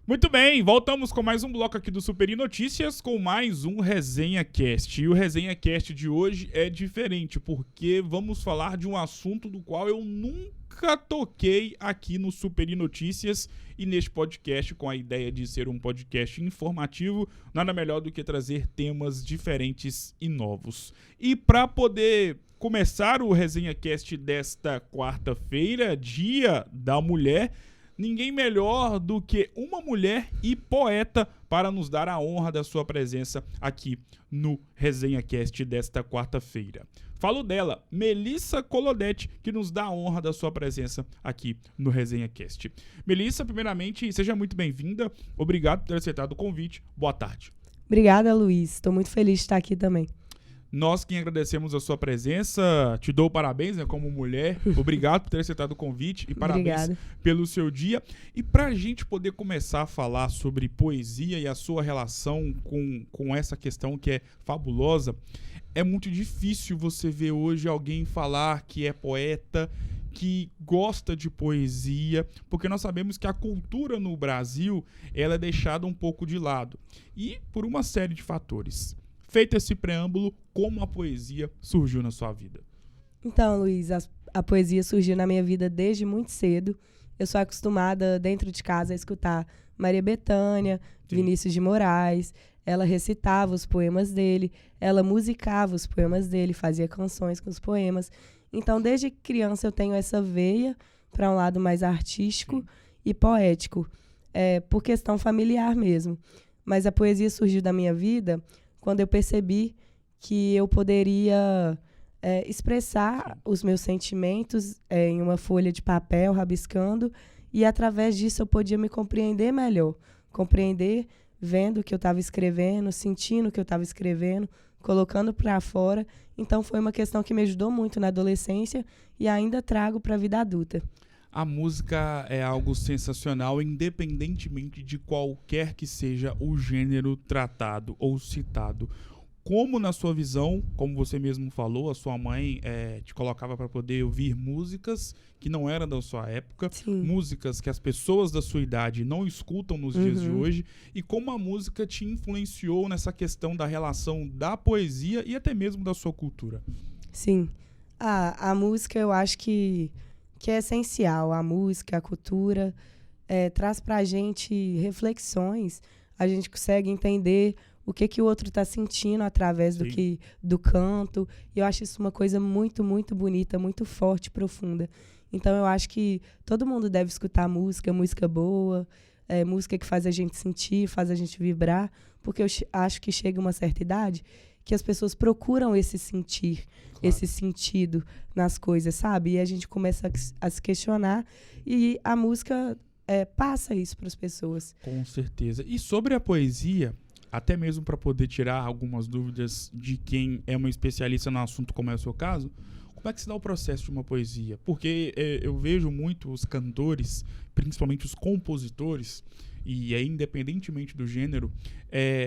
Muito bem, voltamos com mais um bloco aqui do Super Notícias, com mais um Resenha Cast. E o Resenha Cast de hoje é diferente, porque vamos falar de um assunto do qual eu nunca toquei aqui no Super Notícias e neste podcast, com a ideia de ser um podcast informativo, nada melhor do que trazer temas diferentes e novos. E para poder começar o Resenha Cast desta quarta-feira, Dia da Mulher, ninguém melhor do que uma mulher e poeta para nos dar a honra da sua presença aqui no Resenha Cast desta quarta-feira. Falo dela, Melissa Colodete, que nos dá a honra da sua presença aqui no Resenha Cast. Melissa, primeiramente, seja muito bem-vinda. Obrigado por ter aceitado o convite. Boa tarde. Obrigada, Luiz. Estou muito feliz de estar aqui também. Nós que agradecemos a sua presença, te dou parabéns, né, como mulher. Obrigado por ter aceitado o convite e parabéns Obrigada pelo seu dia. E para a gente poder começar a falar sobre poesia e a sua relação com essa questão que é fabulosa, é muito difícil você ver hoje alguém falar que é poeta, que gosta de poesia, porque nós sabemos que a cultura no Brasil ela é deixada um pouco de lado. E por uma série de fatores. Feito esse preâmbulo, como a poesia surgiu na sua vida? Então, Luiz, a poesia surgiu na minha vida desde muito cedo. Eu sou acostumada, dentro de casa, a escutar Maria Bethânia, Sim. Vinícius de Moraes. Ela recitava os poemas dele, ela musicava os poemas dele, fazia canções com os poemas. Então, desde criança, eu tenho essa veia para um lado mais artístico e poético, por questão familiar mesmo. Mas a poesia surgiu da minha vida quando eu percebi que eu poderia expressar os meus sentimentos em uma folha de papel, rabiscando, e através disso eu podia me compreender melhor. Compreender vendo o que eu estava escrevendo, sentindo o que eu estava escrevendo, colocando para fora. Então foi uma questão que me ajudou muito na adolescência e ainda trago para a vida adulta. A música é algo sensacional, independentemente de qualquer que seja o gênero tratado ou citado. Como, na sua visão, como você mesmo falou, a sua mãe te colocava para poder ouvir músicas que não eram da sua época, Sim. músicas que as pessoas da sua idade não escutam nos dias de hoje, e como a música te influenciou nessa questão da relação da poesia e até mesmo da sua cultura? Sim. A música, eu acho que é essencial. A música, a cultura, traz pra gente reflexões. A gente consegue entender o que o outro está sentindo através do canto. E eu acho isso uma coisa muito, muito bonita, muito forte, profunda. Então, eu acho que todo mundo deve escutar música boa, música que faz a gente sentir, faz a gente vibrar, porque eu acho que chega uma certa idade que as pessoas procuram esse sentir, esse sentido nas coisas, sabe? E a gente começa a se questionar e a música passa isso para as pessoas. Com certeza. E sobre a poesia, até mesmo para poder tirar algumas dúvidas de quem é uma especialista no assunto, como é o seu caso, como é que se dá o processo de uma poesia? Porque eu vejo muito os cantores, principalmente os compositores, e aí independentemente do gênero,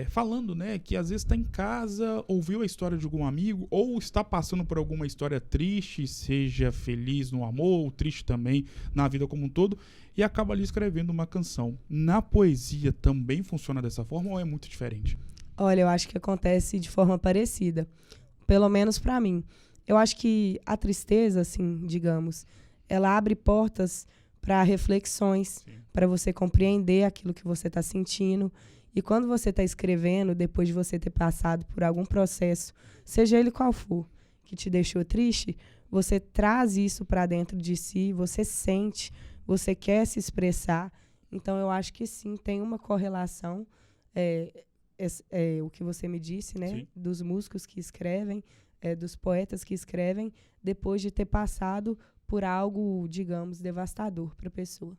falando, né, que às vezes está em casa, ouviu a história de algum amigo, ou está passando por alguma história triste, seja feliz no amor, ou triste também na vida como um todo, e acaba ali escrevendo uma canção. Na poesia também funciona dessa forma ou é muito diferente? Olha, eu acho que acontece de forma parecida, pelo menos para mim. Eu acho que a tristeza, assim, digamos, ela abre portas para reflexões, para você compreender aquilo que você está sentindo. E quando você está escrevendo, depois de você ter passado por algum processo, seja ele qual for, que te deixou triste, você traz isso para dentro de si, você sente, você quer se expressar. Então, eu acho que sim, tem uma correlação, o que você me disse, né? Sim. Dos músicos que escrevem, dos poetas que escrevem, depois de ter passado por algo, digamos, devastador para a pessoa.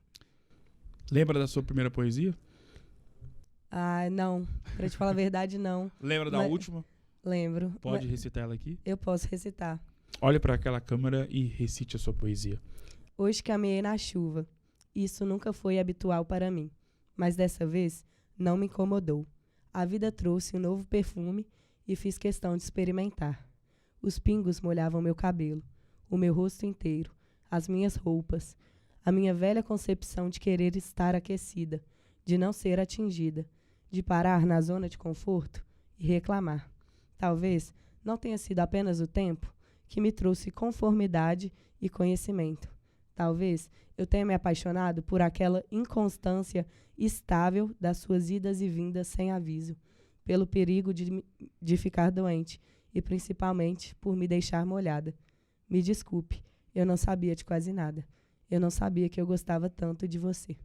Lembra da sua primeira poesia? Ah, não. Para te falar a verdade, não. Lembra da última? Lembro. Pode recitar ela aqui? Eu posso recitar. Olhe para aquela câmera e recite a sua poesia. Hoje caminhei na chuva. Isso nunca foi habitual para mim. Mas dessa vez, não me incomodou. A vida trouxe um novo perfume e fiz questão de experimentar. Os pingos molhavam meu cabelo, o meu rosto inteiro, as minhas roupas, a minha velha concepção de querer estar aquecida, de não ser atingida, de parar na zona de conforto e reclamar. Talvez não tenha sido apenas o tempo que me trouxe conformidade e conhecimento. Talvez eu tenha me apaixonado por aquela inconstância estável das suas idas e vindas sem aviso, pelo perigo de ficar doente e principalmente por me deixar molhada. Me desculpe, eu não sabia de quase nada. Eu não sabia que eu gostava tanto de você.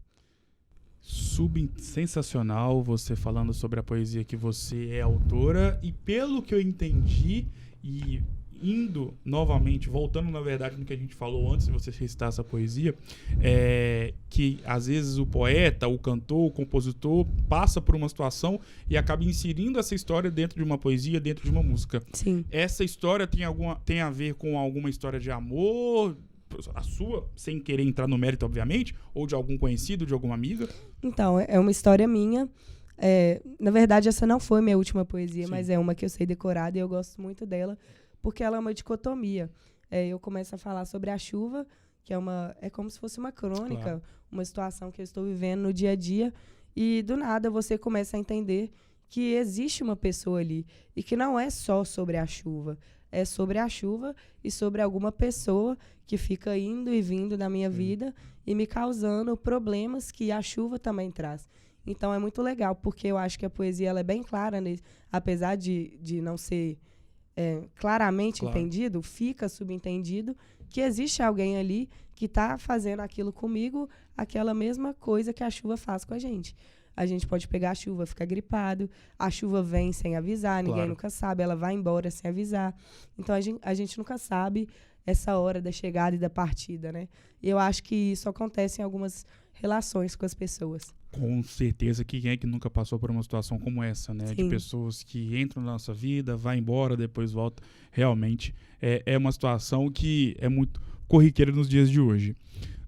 Sensacional você falando sobre a poesia que você é autora, e pelo que eu entendi, e indo novamente, voltando na verdade no que a gente falou antes de você recitar essa poesia, que às vezes o poeta, o cantor, o compositor passa por uma situação e acaba inserindo essa história dentro de uma poesia, dentro de uma música. Sim. Essa história tem a ver com alguma história de amor, a sua, sem querer entrar no mérito, obviamente, ou de algum conhecido, de alguma amiga? Então, é uma história minha. Na verdade, essa não foi minha última poesia, Sim. Mas é uma que eu sei decorada e eu gosto muito dela, porque ela é uma dicotomia. Eu começo a falar sobre a chuva, que é como se fosse uma crônica, Claro. Uma situação que eu estou vivendo no dia a dia, e do nada você começa a entender que existe uma pessoa ali, e que não é só sobre a chuva, é sobre a chuva e sobre alguma pessoa que fica indo e vindo na minha vida e me causando problemas que a chuva também traz. Então é muito legal, porque eu acho que a poesia ela é bem clara, apesar de não ser claramente Claro. entendido, fica subentendido que existe alguém ali que está fazendo aquilo comigo, aquela mesma coisa que a chuva faz com a gente. A gente pode pegar a chuva, ficar gripado, a chuva vem sem avisar, ninguém Claro. nunca sabe, ela vai embora sem avisar. Então a gente nunca sabe essa hora da chegada e da partida, né? E eu acho que isso acontece em algumas relações com as pessoas. Com certeza, que quem é que nunca passou por uma situação como essa, né? De Sim. pessoas que entram na nossa vida, vai embora, depois volta. Realmente é uma situação que é muito corriqueira nos dias de hoje.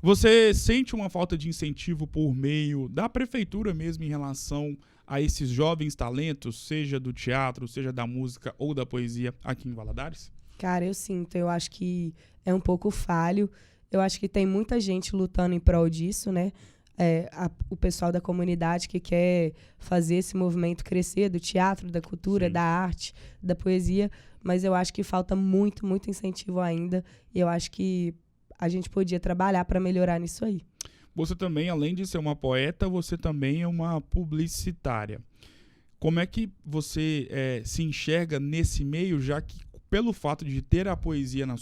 Você sente uma falta de incentivo por meio da prefeitura mesmo em relação a esses jovens talentos, seja do teatro, seja da música ou da poesia aqui em Valadares? Cara, eu sinto, eu acho que é um pouco falho. Eu acho que tem muita gente lutando em prol disso, né? O pessoal da comunidade que quer fazer esse movimento crescer, do teatro, da cultura, Sim. da arte, da poesia, mas eu acho que falta muito, muito incentivo ainda, e eu acho que a gente podia trabalhar para melhorar nisso aí. Você também, além de ser uma poeta, você também é uma publicitária. Como é que você se enxerga nesse meio, já que pelo fato de ter a poesia nas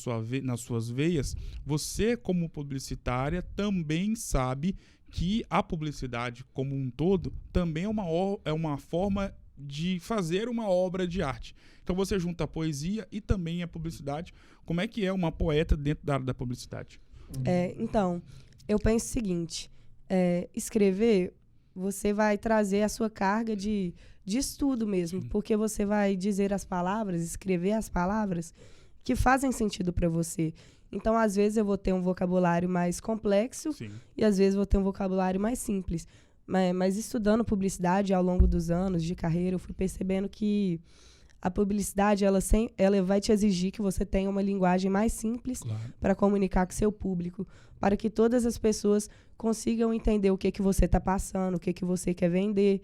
suas veias, você como publicitária também sabe que a publicidade como um todo também é uma forma de fazer uma obra de arte. Então você junta a poesia e também a publicidade. Como é que é uma poeta dentro da área da publicidade? Então, eu penso o seguinte, escrever, você vai trazer a sua carga de estudo mesmo, porque você vai dizer as palavras, escrever as palavras que fazem sentido para você. Então, às vezes, eu vou ter um vocabulário mais complexo. Sim. E, às vezes, vou ter um vocabulário mais simples. Mas estudando publicidade ao longo dos anos de carreira, eu fui percebendo que a publicidade ela vai te exigir que você tenha uma linguagem mais simples, Claro. para comunicar com seu público, para que todas as pessoas consigam entender o que você está passando, o que você quer vender.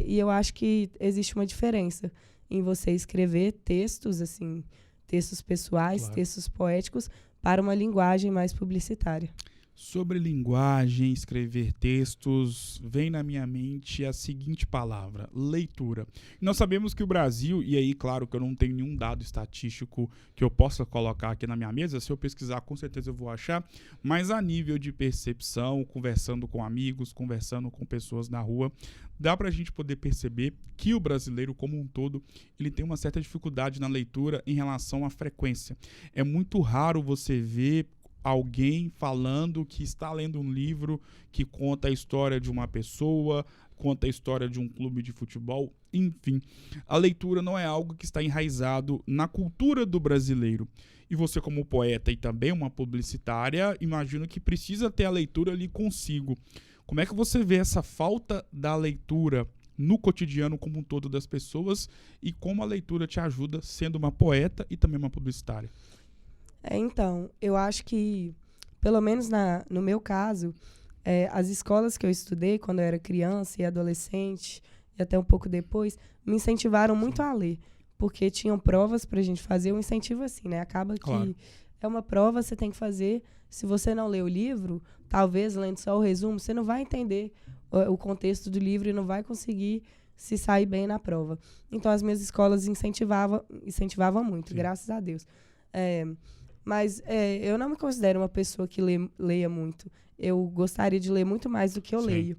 E eu acho que existe uma diferença em você escrever textos, assim, textos pessoais, Claro. textos poéticos, para uma linguagem mais publicitária. Sobre linguagem, escrever textos, vem na minha mente a seguinte palavra: leitura. Nós sabemos que o Brasil, e aí, claro que eu não tenho nenhum dado estatístico que eu possa colocar aqui na minha mesa, se eu pesquisar, com certeza eu vou achar, mas a nível de percepção, conversando com amigos, conversando com pessoas na rua, dá pra gente poder perceber que o brasileiro como um todo, ele tem uma certa dificuldade na leitura em relação à frequência. É muito raro você ver alguém falando que está lendo um livro que conta a história de uma pessoa, conta a história de um clube de futebol, enfim. A leitura não é algo que está enraizado na cultura do brasileiro. E você, como poeta e também uma publicitária, imagino que precisa ter a leitura ali consigo. Como é que você vê essa falta da leitura no cotidiano como um todo das pessoas e como a leitura te ajuda sendo uma poeta e também uma publicitária? Então, eu acho que, pelo menos no meu caso, As escolas que eu estudei quando eu era criança e adolescente, e até um pouco depois, me incentivaram muito a ler. Porque tinham provas pra gente fazer, um incentivo assim, né? Acaba Claro. que é uma prova, você tem que fazer. Se você não lê o livro, talvez lendo só o resumo, você não vai entender o contexto do livro e não vai conseguir se sair bem na prova. Então, as minhas escolas incentivavam muito, Sim. graças a Deus. Mas eu não me considero uma pessoa que leia muito. Eu gostaria de ler muito mais do que eu Sim. leio.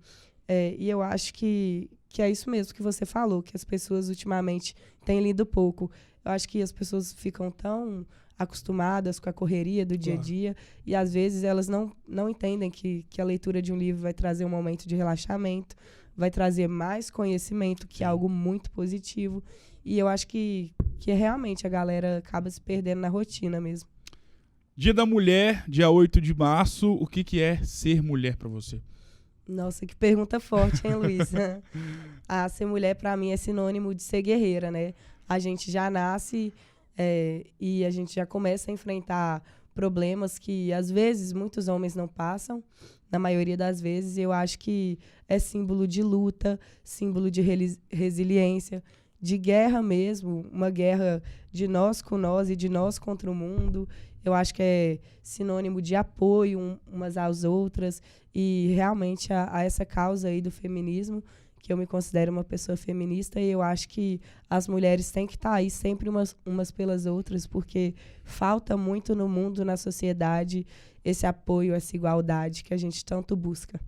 E eu acho que é isso mesmo que você falou, que as pessoas ultimamente têm lido pouco. Eu acho que as pessoas ficam tão acostumadas com a correria do dia a dia e às vezes elas não entendem que a leitura de um livro vai trazer um momento de relaxamento, vai trazer mais conhecimento, que é algo muito positivo. E eu acho que realmente a galera acaba se perdendo na rotina mesmo. Dia da Mulher, dia 8 de março, o que é ser mulher pra você? Nossa, que pergunta forte, hein, Luiz? Ser mulher, pra mim, é sinônimo de ser guerreira, né? A gente já nasce e a gente já começa a enfrentar problemas que, às vezes, muitos homens não passam. Na maioria das vezes, eu acho que é símbolo de luta, símbolo de resiliência, de guerra mesmo, uma guerra de nós com nós e de nós contra o mundo. Eu acho que é sinônimo de apoio umas às outras e realmente a essa causa aí do feminismo, que eu me considero uma pessoa feminista e eu acho que as mulheres têm que estar aí sempre umas pelas outras, porque falta muito no mundo, na sociedade, esse apoio, essa igualdade que a gente tanto busca.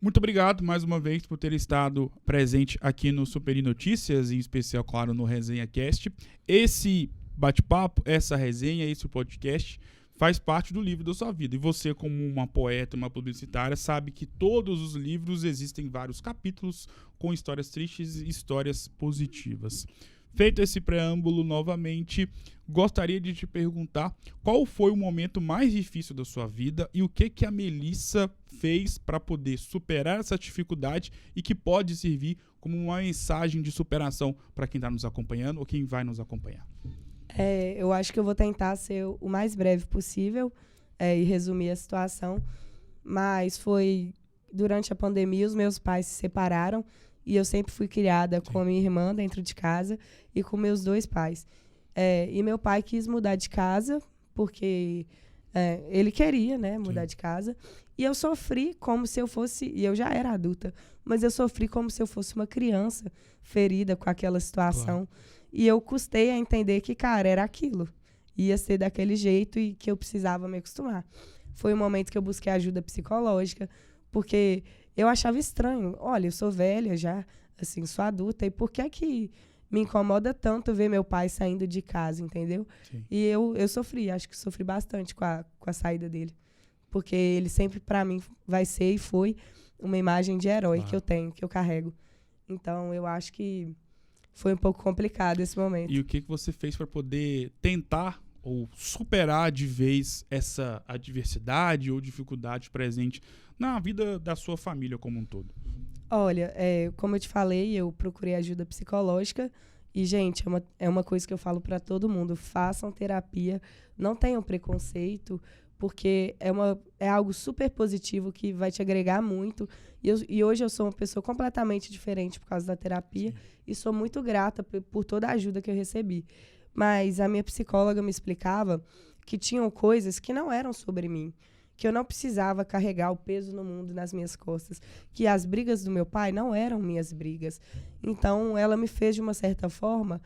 Muito obrigado mais uma vez por ter estado presente aqui no Superi Notícias, em especial, claro, no Resenha Cast. Esse bate-papo, essa resenha, esse podcast faz parte do livro da sua vida. E você, como uma poeta, uma publicitária, sabe que todos os livros existem vários capítulos com histórias tristes e histórias positivas. Feito esse preâmbulo novamente, gostaria de te perguntar qual foi o momento mais difícil da sua vida e o que a Melissa fez para poder superar essa dificuldade e que pode servir como uma mensagem de superação para quem está nos acompanhando ou quem vai nos acompanhar. Eu acho que eu vou tentar ser o mais breve possível e resumir a situação, mas foi durante a pandemia, os meus pais se separaram e eu sempre fui criada com a minha irmã dentro de casa e com meus 2 pais. E meu pai quis mudar de casa porque ele queria, né, mudar de casa. E eu sofri como se eu fosse... E eu já era adulta, mas eu sofri como se eu fosse uma criança ferida com aquela situação. Claro. E eu custei a entender que, cara, era aquilo. Ia ser daquele jeito e que eu precisava me acostumar. Foi um momento que eu busquei ajuda psicológica, porque eu achava estranho. Olha, eu sou velha já, assim, sou adulta, e por que me incomoda tanto ver meu pai saindo de casa, entendeu? Sim. E eu sofri, acho que sofri bastante com a saída dele. Porque ele sempre, pra mim, vai ser e foi uma imagem de herói que eu tenho, que eu carrego. Então, eu acho que foi um pouco complicado esse momento. E o que você fez para poder tentar ou superar de vez essa adversidade ou dificuldade presente na vida da sua família como um todo? Olha, como eu te falei, eu procurei ajuda psicológica e, gente, é uma coisa que eu falo para todo mundo: façam terapia, não tenham preconceito, porque é algo super positivo que vai te agregar muito. E hoje eu sou uma pessoa completamente diferente por causa da terapia. Sim. E sou muito grata por toda a ajuda que eu recebi. Mas a minha psicóloga me explicava que tinham coisas que não eram sobre mim, que eu não precisava carregar o peso no mundo nas minhas costas, que as brigas do meu pai não eram minhas brigas. Então, ela me fez, de uma certa forma,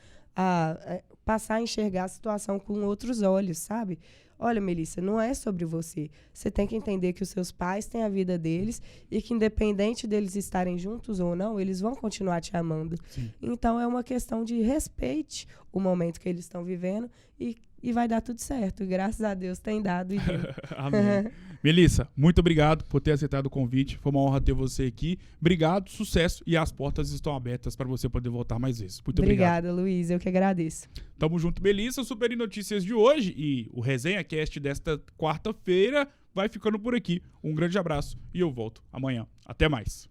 passar a enxergar a situação com outros olhos, sabe? Olha, Melissa, não é sobre você. Você tem que entender que os seus pais têm a vida deles e que, independente deles estarem juntos ou não, eles vão continuar te amando. Sim. Então, é uma questão de respeite o momento que eles estão vivendo e vai dar tudo certo. Graças a Deus tem dado e deu. Amém. Melissa, muito obrigado por ter aceitado o convite. Foi uma honra ter você aqui. Obrigado, sucesso, e as portas estão abertas para você poder voltar mais vezes. Muito obrigado. Obrigada, Luiz. Eu que agradeço. Tamo junto, Melissa. Superi Notícias de hoje e o Resenha Cast desta quarta-feira vai ficando por aqui. Um grande abraço e eu volto amanhã. Até mais.